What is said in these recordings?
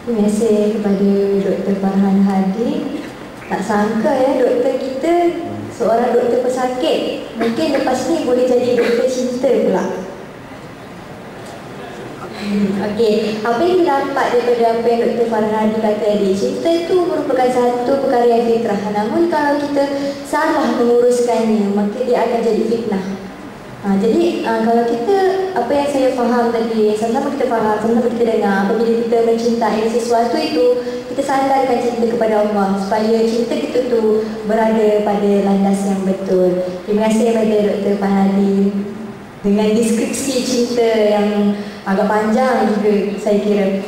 Terima kasih kepada Dr. Farhan Hadi. Tak sangka ya doktor kita seorang doktor pesakit. Mungkin lepas ni boleh jadi doktor cinta pula. Okey, apa yang didapat daripada apa yang Dr. Farhan Hadi kata tadi, cinta itu merupakan satu perkara yang fitrah. Namun kalau kita salah menguruskannya, maka dia akan jadi fitnah. Jadi kalau kita, apa yang saya faham tadi, sama-sama kita faham, sama-sama kita dengar, apabila kita mencintai sesuatu itu, kita sandarkan cinta kepada Allah supaya cinta kita tu berada pada landas yang betul. Terima kasih kepada Dr. Farhan Hadi dengan deskripsi cinta yang agak panjang juga saya kira.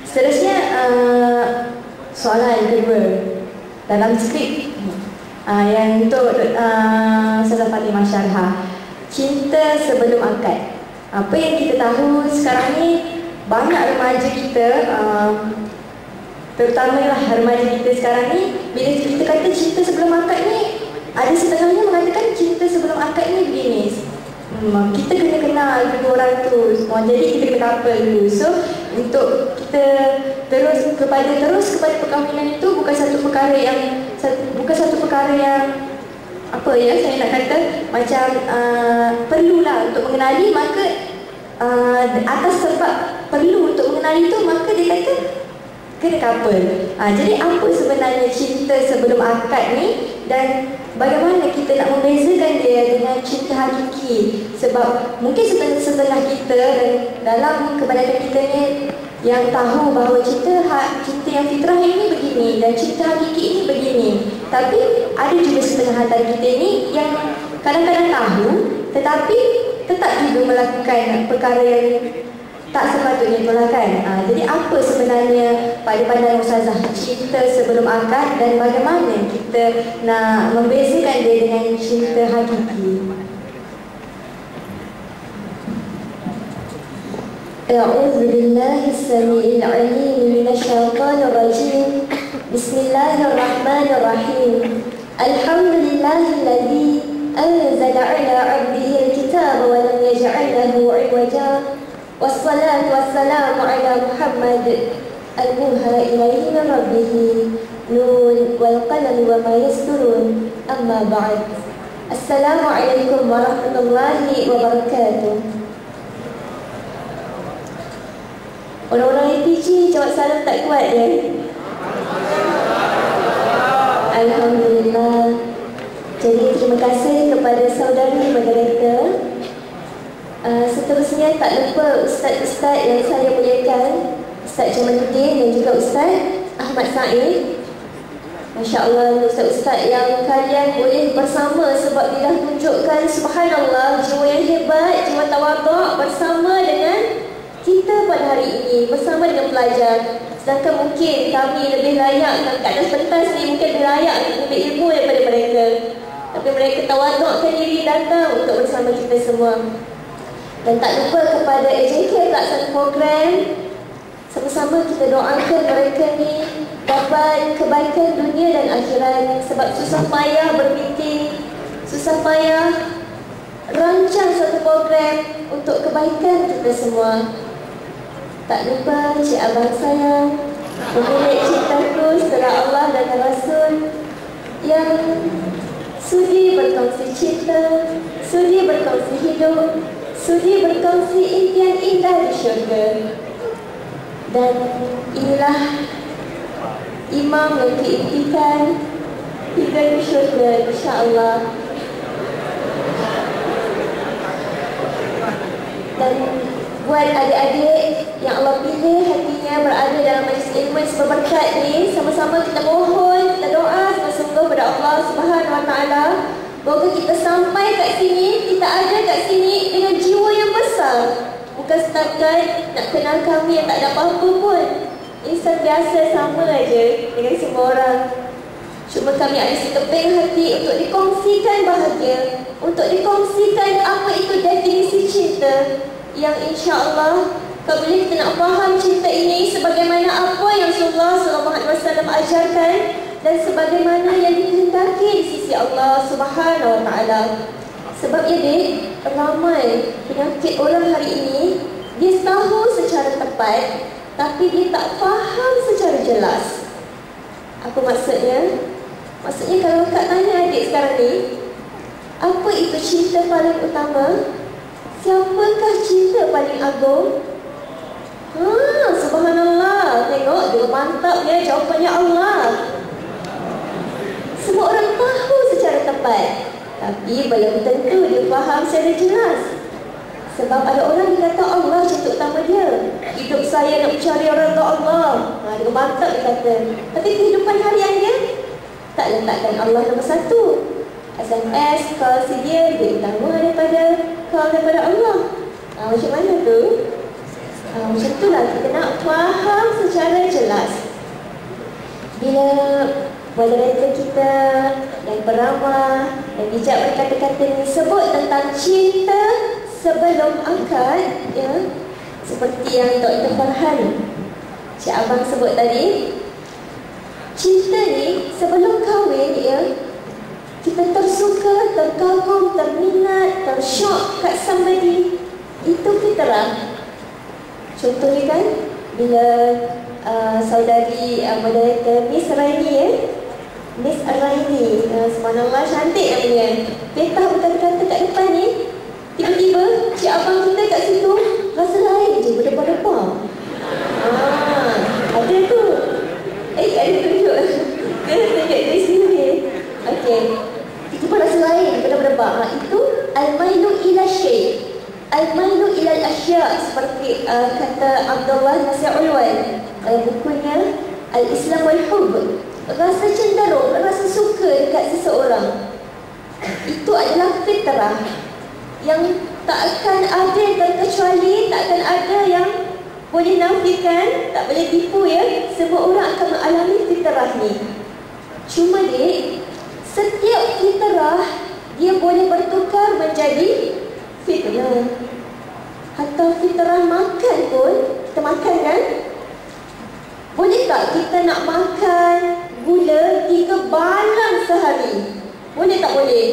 Seterusnya soalan kedua dalam skrip yang untuk Ustazah Fatimah Syarhah. Cinta sebelum akad. Apa yang kita tahu sekarang ni, banyak remaja kita, terutamanya remaja kita sekarang ni, bila kita kata cinta sebelum akad ni, ada setengahnya mengatakan cinta sebelum akad ni begini, kita kena kenal kedua orang tu, jadi kita kena couple dulu. So untuk kita terus kepada perkahwinan itu bukan satu perkara yang apa ya saya nak kata macam perlulah untuk mengenali, maka atas sebab perlu untuk mengenali itu, maka dia kata kena couple. Jadi apa sebenarnya cinta sebelum akad ni, dan bagaimana kita nak membezakan dia dengan cinta hakiki? Sebab mungkin setengah kita dan dalam kebanyakan kita ni yang tahu bahawa cinta yang fitrah ini begini dan cinta hakiki ini begini. Tapi ada juga setengah antara kita ni yang kadang-kadang tahu tetapi tetap juga melakukan perkara yang tak sepatutnya itulah kan. Jadi apa sebenarnya pada pandangan Ustazah cinta sebelum akad, dan bagaimana kita nak membezakan dia dengan cinta hakiki? A'udzu billahi as-sami'il 'alim minasy syaithanir rajim. Bismillahirrahmanirrahim. Alhamdulillahilladzi anzala 'ala 'abdihi al-kitaba wa lam yaj'al lahu 'iwaja. Wassalatu wassalamu 'ala Muhammad al-muha ilaihi min rabbih. Nun wal qalami wa ma yasturun. Amma ba'd. Assalamualaikum warahmatullahi wabarakatuh. Orang-orang APG jawab salam tak kuat je. Alhamdulillah. Jadi terima kasih kepada saudari moderator. Seterusnya tak lupa ustaz-ustaz yang saya muliakan, Ustaz Jamaluddin dan juga Ustaz Ahmad Said. Masya Allah, ustaz-ustaz yang kalian boleh bersama sebab dia dah tunjukkan subhanallah jiwa yang hebat, jiwa tawaduk bersama dengan kita pada hari ini, bersama dengan pelajar. Sedangkan mungkin kami lebih layak, kat atas pentas ni mungkin lebih layak untuk ilmu daripada mereka, tapi mereka tawadukkan diri datang untuk bersama kita semua. Dan tak lupa kepada AJK pelaksanaan program, sama-sama kita doakan mereka ni dapat kebaikan dunia dan akhirat. Sebab susah payah bermeeting, susah payah rancang satu program untuk kebaikan kita semua. Tak lupa Cik Abang sayang, pemilik cintaku setelah Allah dan Rasul, yang sudi berkongsi cinta, sudi berkongsi hidup, sudi berkongsi impian indah di syurga. Dan inilah imam yang keimpikan hingga di syurga, insyaAllah. Dan buat adik-adik yang Allah pilih hatinya berada dalam majlis ilmu yang berberkat ni, sama-sama kita mohon, kita doa sungguh-sungguh kepada Allah Subhanahu Wa Taala, moga kita sampai kat sini, kita ada kat sini dengan jiwa yang besar, bukan setakat nak kenal kami yang tak ada apa-apa pun, insan biasa sama aja dengan semua orang. Cuma kami ada sekeping hati untuk dikongsikan bahagia, untuk dikongsikan apa itu definisi cinta, yang insya-Allah apabila kita nak faham cinta ini sebagaimana apa yang Rasulullah SAW ajarkan dan sebagaimana yang dikehendaki di sisi Allah Subhanahu Wa Taala. Sebab ini ramai penyakit orang hari ini, dia tahu secara tepat tapi dia tak faham secara jelas. Apa maksudnya? Maksudnya kalau Kak tanya adik sekarang ni, apa itu cinta paling utama? Siapakah cinta paling agung? Subhanallah. Tengok, dia mantap ya, jawapannya Allah. Semua orang tahu secara tepat, tapi belum tentu dia faham secara jelas. Sebab ada orang yang kata Allah cinta utama dia. Hidup saya nak mencari orang tua Allah. Dia mantap dia kata. Tapi kehidupan harian dia tak letakkan Allah nombor satu. SMS, call si dia utama daripada call daripada Allah. Macam mana tu? Macam itulah kita nak faham secara jelas. Bila moderator kita yang beramah, yang bijak berkata-kata ni sebut tentang cinta sebelum akad, ya, seperti yang Dr. Farhan Cik Abang sebut tadi, cinta ni sebelum kahwin, ya, kita tersuka, terkagum, terminat, tersyok kat somebody, itu fitrah. Contohnya kan, bila saudari moderator Miss Raini, ya, Miss Raini, subhanallah cantik namanya, petah berkata-kata kat depan ni, tiba-tiba cik abang kita kat situ rasa lain je berdebar-debar. Ada tu. Ada tunjuk. Kena tunjuk dari sini. Okey. Tiba-tiba rasa lain berdebar-debar. Itu al-mailu ila syai'. Al-mailu ila al-asya', seperti kata Abdullah Nasir Ulwan dalam bukunya Al-Islam wal-Hub. Rasa cenderung, rasa suka dekat seseorang, itu adalah fitrah yang tak akan ada yang terkecuali, tak akan ada yang boleh nafikan, tak boleh tipu, ya. Semua orang akan mengalami fitrah ni. Cuma dek, setiap fitrah dia boleh bertukar menjadi fitnah. Atau fitrah makan pun, kita makan kan, boleh tak kita nak makan gula 3 balang sehari? Boleh tak boleh?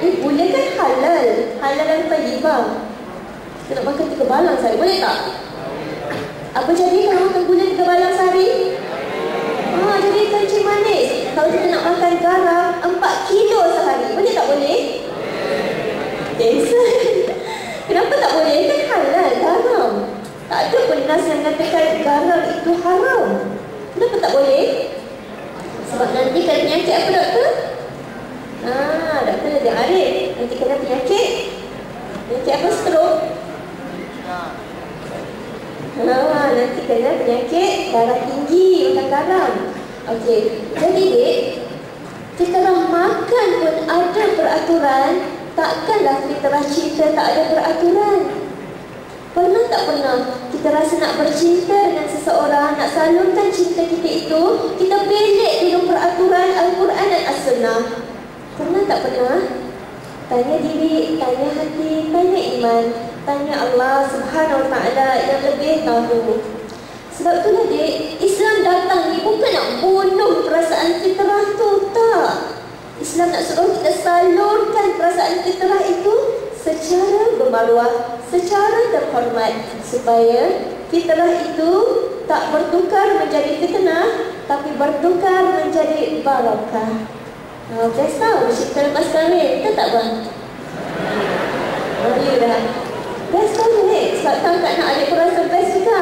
Gula kan halal. Halal dan tayyibah. Kita nak makan 3 balang sehari, boleh tak? Apa jadi kalau makan gula 3 balang sehari? Jadi kencing manis. Kalau kita nak makan garam 4 kilo sehari, boleh tak boleh? Tension. Kenapa tak boleh? Kan halal garam. Tak ada pun nas yang mengatakan garam itu haram. Kenapa tak boleh? Sebab nanti kena penyakit apa, doktor? Doktor dia arif. Nanti kena penyakit. Penyakit apa? Stroke. Nanti kena penyakit darah tinggi, makan garam. Okey. Jadi dek, fitrah makan pun ada peraturan. Takkanlah fitrah cinta tak ada peraturan. Pernah tak pernah kita rasa nak bercinta dengan seseorang, nak salurkan cinta kita itu, kita pelik dulu peraturan Al-Quran dan As-Sunnah? Pernah tak pernah? Tanya diri, tanya hati, tanya iman, tanya Allah Subhanahu Wa Taala yang lebih tahu. Sebab itulah dek, Islam datang ni bukan nak bunuh perasaan fitrah tu, tak. Islam nak suruh kita salurkan perasaan fitrah itu secara bermaruah, secara terhormat, supaya fitrah itu tak bertukar menjadi fitnah, tapi bertukar menjadi barakah. Best tau, cerita lepas kahwin, betul tak bang? Ya dah. Best tau ni, sebab tahu tak nak adik rasa best juga.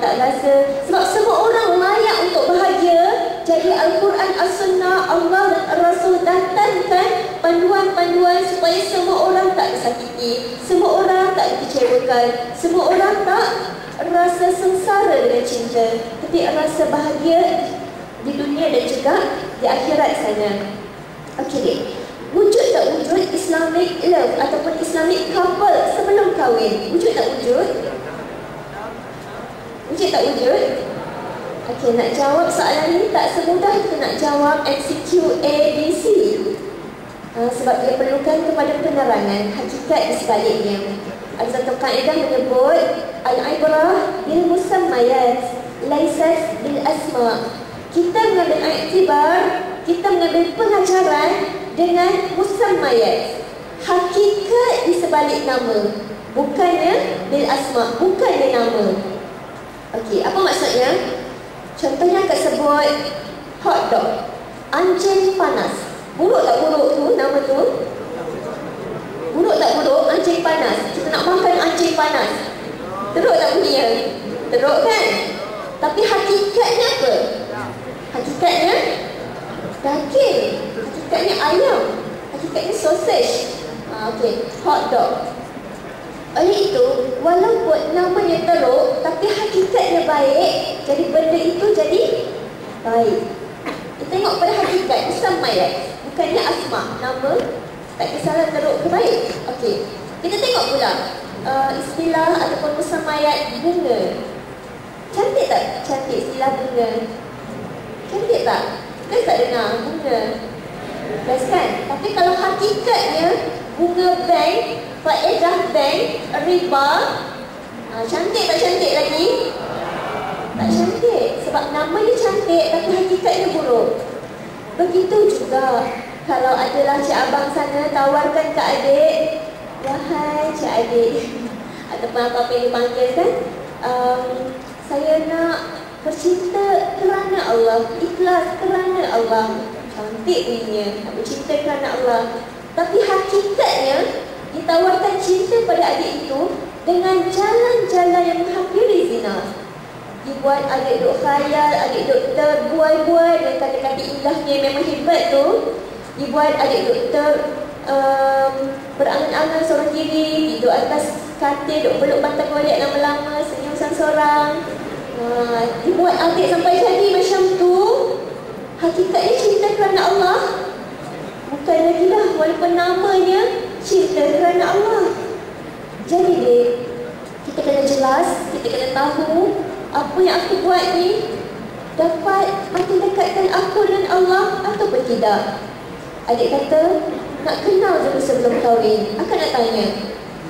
Tak rasa, sebab semua orang layak untuk bahagia. Jadi Al-Quran, As-Sunnah, Allah dan Rasul datangkan panduan-panduan supaya semua orang tak disakiti, semua orang tak dikecewakan, semua orang tak rasa sengsara dengan cinta, tapi rasa bahagia di dunia dan juga di akhirat sana. Okey, wujud tak wujud Islamic love ataupun Islamic couple sebelum kahwin? Wujud tak wujud? Wujud tak wujud? Okey, nak jawab soalan ini tak semudah kita nak jawab MCQ A, B, C. Sebab dia perlukan kepada penerangan hakikat di sebaliknya. Ada satu kaedah menyebut al-ibrah bil musammayat laysat bil asma. Kita mengambil iktibar, kita mengambil pengajaran dengan musammayat, hakikat di sebalik nama, bukannya bil asma, bukannya nama. Okey, apa maksudnya? Contohnya akak sebut hot dog, anjing panas. Buruk tak buruk tu nama tu? Buruk tak buruk? Anjing panas. Kita nak makan anjing panas. Teruk tak bunyinya? Teruk kan? Tapi hakikatnya apa? Hakikatnya daging. Hakikatnya ayam. Hakikatnya sausage. Okey, hot dog. Oleh itu, walaupun namanya teruk, tapi hakikatnya baik, jadi benda itu jadi baik. Kita tengok pada hakikat, Islam mayat, bukannya asma, nama, tak kisahlah teruk ke baik. Okey, kita tengok pula istilah ataupun Islam mayat bunga. Cantik tak? Cantik istilah bunga. Cantik tak? Best tak dengar bunga? Best kan? Tapi kalau hakikatnya bunga bank, faedah bank, riba, cantik tak cantik lagi? Tak cantik. Sebab namanya cantik tapi hakikatnya buruk. Begitu juga kalau adalah cik abang sana tawarkan ke adik, wahai cik adik, ataupun apa-apa yang dipanggil kan, saya nak bercinta kerana Allah, ikhlas kerana Allah. Cantik bunyinya, nak bercinta kerana Allah. Tapi hakikatnya ditawarkan cinta pada adik itu dengan jalan-jalan yang menghampiri zina. Dibuat adik duk khayal, adik duk terbuai-buai dengan kata-kata indahnya memang hebat tu. Dibuat adik duk berangan-angan seorang diri, duduk atas katil, duk peluk pantai golek lama-lama, senyum seorang-seorang. Dibuat adik sampai jadi macam tu. Hakikatnya cinta kerana Allah. Bukan lagi lah, walaupun namanya cinta kerana Allah. Jadi dek, kita kena jelas, kita kena tahu apa yang aku buat ni dapat makin dekatkan aku dengan Allah ataupun tidak. Adik kata nak kenal dulu sebelum kahwin. Akak nak tanya,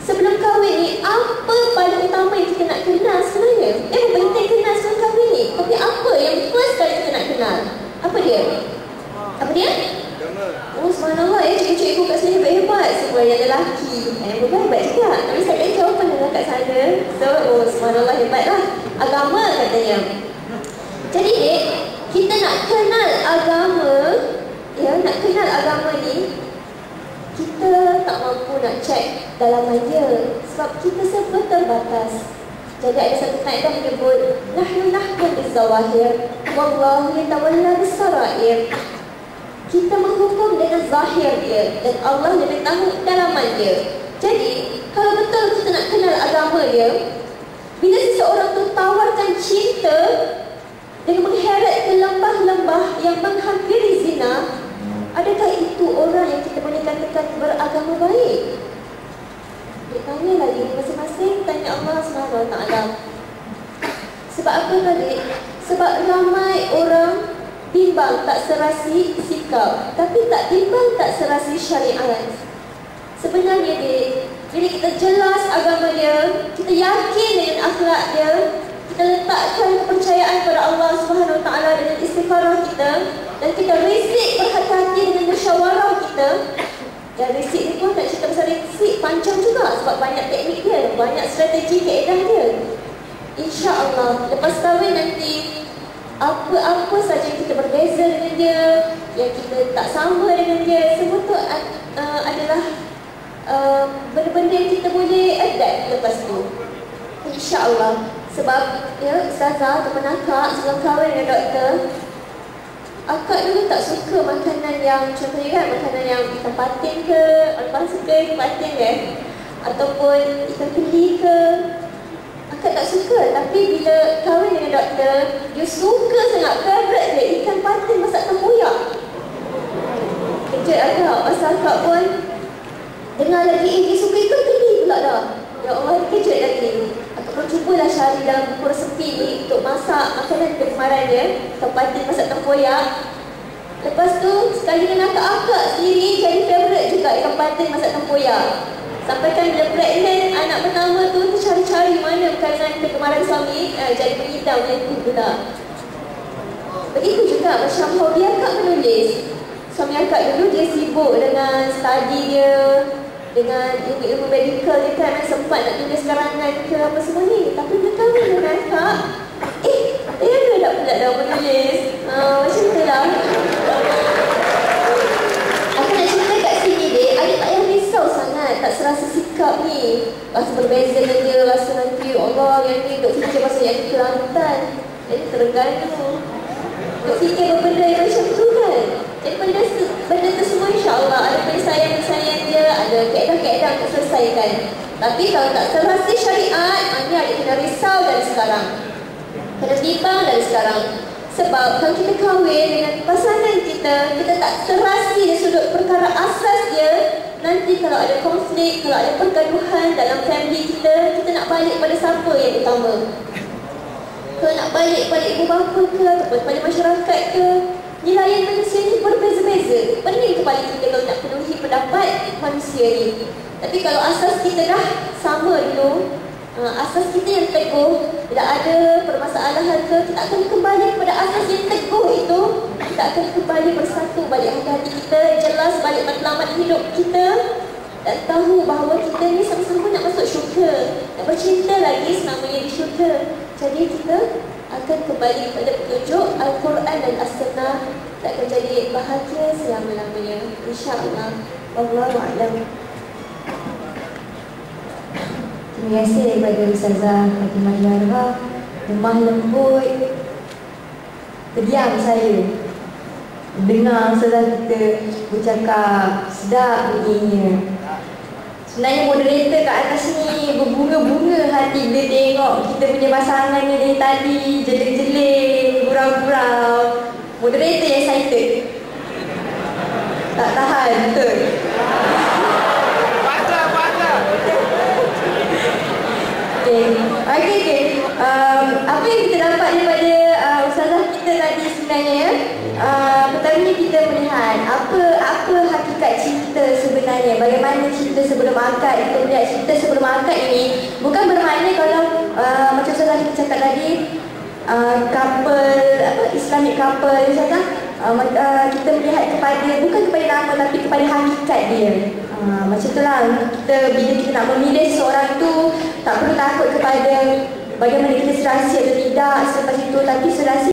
sebelum kahwin ni apa paling utama yang kita nak kenal sebenarnya? Penting kenal sebelum kahwin ni. Tapi apa yang first kali kita nak kenal? Apa dia? Apa dia? Oh, subhanallah ya, cikgu-cikgu kat sini hebat-hebat. Semua yang lelaki yang hebat juga. Tapi saya kata jawapan adalah kat sana. So, oh subhanallah hebat lah. Agama katanya. Jadi dek, kita nak kenal agama, ya, nak kenal agama ni, kita tak mampu nak cek dalaman dia. Sebab kita semua terbatas. Jadi ada satu kaedah menyebut nahnu nahkum bizawahir wallahu yatawalla bis-sarair. Kita menghukum dengan zahir dia dan Allah lebih tahu dalaman dia. Jadi, kalau betul kita nak kenal agama dia, bila seseorang tu tawarkan cinta dengan mengheret ke lembah-lembah yang menghampiri zina, adakah itu orang yang kita boleh katakan beragama baik? Dia tanya lagi masing-masing, tanya Allah SWT. Sebab apa tadi? Sebab ramai orang bimbang tak serasi sikap, tapi tak bimbang tak serasi syariat. Sebenarnya bila kita jelas agama dia, kita yakin dengan akhlak dia, kita letakkan kepercayaan pada Allah SWT dengan istikharah kita, dan kita risik berhati-hati dengan musyawarah kita. Dan risik ni pun tak cerita pasal risik, panjang juga sebab banyak teknik dia, banyak strategi kaedah dia. InsyaAllah lepas kahwin nanti, apa-apa saja yang kita berbeza dengan dia, yang kita tak sama dengan dia, semua tu adalah benda-benda yang kita boleh adapt lepas tu, InsyaAllah. Sebab ya, ustazah atau penakak sebelum kahwin dengan doktor, akak dulu tak suka makanan yang, contohnya kan, makanan yang ikan patin ke, orang suka ikan patin kan, ataupun ikan keli ke. Akak tak suka, tapi bila kahwin dengan doktor, dia suka sangat, favorite dia ikan patin masak tempoyak. Kejut agak, pasal akak pun dengar lagi, dia suka ikan keli pula dah. Ya Allah, kejut lagi. Akak pun cubalah cari dalam buku resepi ni untuk masak makanan kegemaran dia, ikan patin masak tempoyak. Lepas tu, sekali dengan akak sendiri jadi favorite juga ikan patin masak tempoyak. Sampaikan bila pregnant, anak pertama tu cari-cari mana makanan kegemaran suami, jadi pengidam dia tu pula. Begitu juga macam hobi akak menulis. Suami akak dulu dia sibuk dengan study dia, dengan ilmu-ilmu medical dia kan, sempat nak tulis karangan ke apa semua ni. Tapi bila kahwin dengan akak, yang ni duk fikir pasal yang Kelantan. Jadi Terengganu. Duk fikir benda yang macam tu kan. Jadi benda tu semua insyaAllah ada penyelesaian dia, ada kaedah-kaedah untuk selesaikan. Tapi kalau tak terhati syariat, ini adik kena risau dari sekarang. Kena bimbang dari sekarang. Sebab kalau kita kahwin dengan pasangan kita tak terasi dari sudut perkara asas dia, nanti kalau ada konflik, kalau ada pergaduhan dalam family kita nak balik pada siapa yang utama? Kalau nak balik pada ibu bapa ke, ataupun pada masyarakat ke, nilaian manusia ni berbeza-beza. Pening kepala kita kalau nak penuhi pendapat manusia ni. Tapi kalau asas kita dah sama dulu, asas kita yang teguh, tidak ada permasalahan ke, kita akan kembali kepada asas yang teguh itu. Kita akan kembali bersatu balik hati kita, jelas balik matlamat hidup kita, dan tahu bahawa kita ni sama-sama nak masuk syurga, nak bercinta lagi selamanya di syurga. Jadi kita akan kembali kepada petunjuk Al-Quran dan As-Sunnah, kita akan jadi bahagia selama-lamanya, insyaAllah. Wallahu a'lam. Terima kasih daripada Ustazah Fatimah Diarah. Lemah lembut, terdiam saya dengar Ustazah kita bercakap, sedap bunyinya. Sebenarnya moderator kat atas ni berbunga-bunga hati bila tengok kita punya pasangan ni dari tadi jeling-jeling, gurau-gurau. Moderator yang excited, tak tahan, betul. Okay. Apa yang kita dapat daripada Ustazah kita tadi sebenarnya ya? Pertamanya kita melihat apa hakikat cinta sebenarnya, bagaimana cinta sebelum akad. Kita melihat cinta sebelum akad ini bukan bermakna kalau macam Ustazah kita cakap tadi, couple, Islamic couple, Ustazah, kita melihat bukan kepada nama tapi kepada hakikat dia. Macam itulah bila kita nak memilih seseorang tu, tak perlu takut kepada bagaimana kita serasi atau tidak selepas itu, tapi serasi